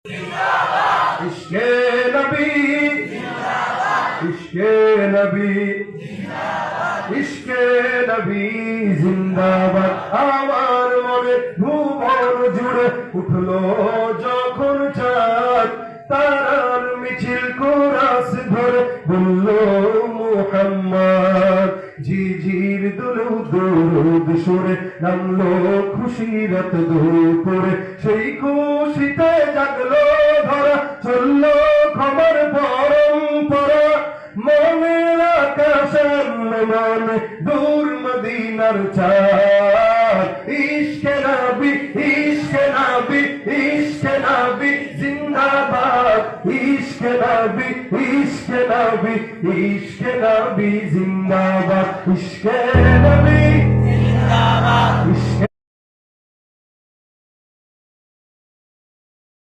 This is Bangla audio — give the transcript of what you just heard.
ইশকে নবী, ইশকে নবী, ইশকে নবী জিন্দাবাদ। আমার মনে ভুবন জুড়ে উঠলো যখন চাঁদ, তারার মিছিল কোরাস ধরে বলল মুহাম্মদ। ঝিঝির দুরুদ সুরে নামলো খুশিরত দুপুরে, সেই খুশিতে জাগলো ধরা, চললো খবর পরম্পরা। মনের আকাশে মনে দূর মদিনার চাঁদ। ইশকে নবী, ইশকে নবী, ইশকে নবী জিন্দাবাদ। ইশকে নবী, ইশকে নবী, ইশকে নবী জিন্দাবাদ। ইশকে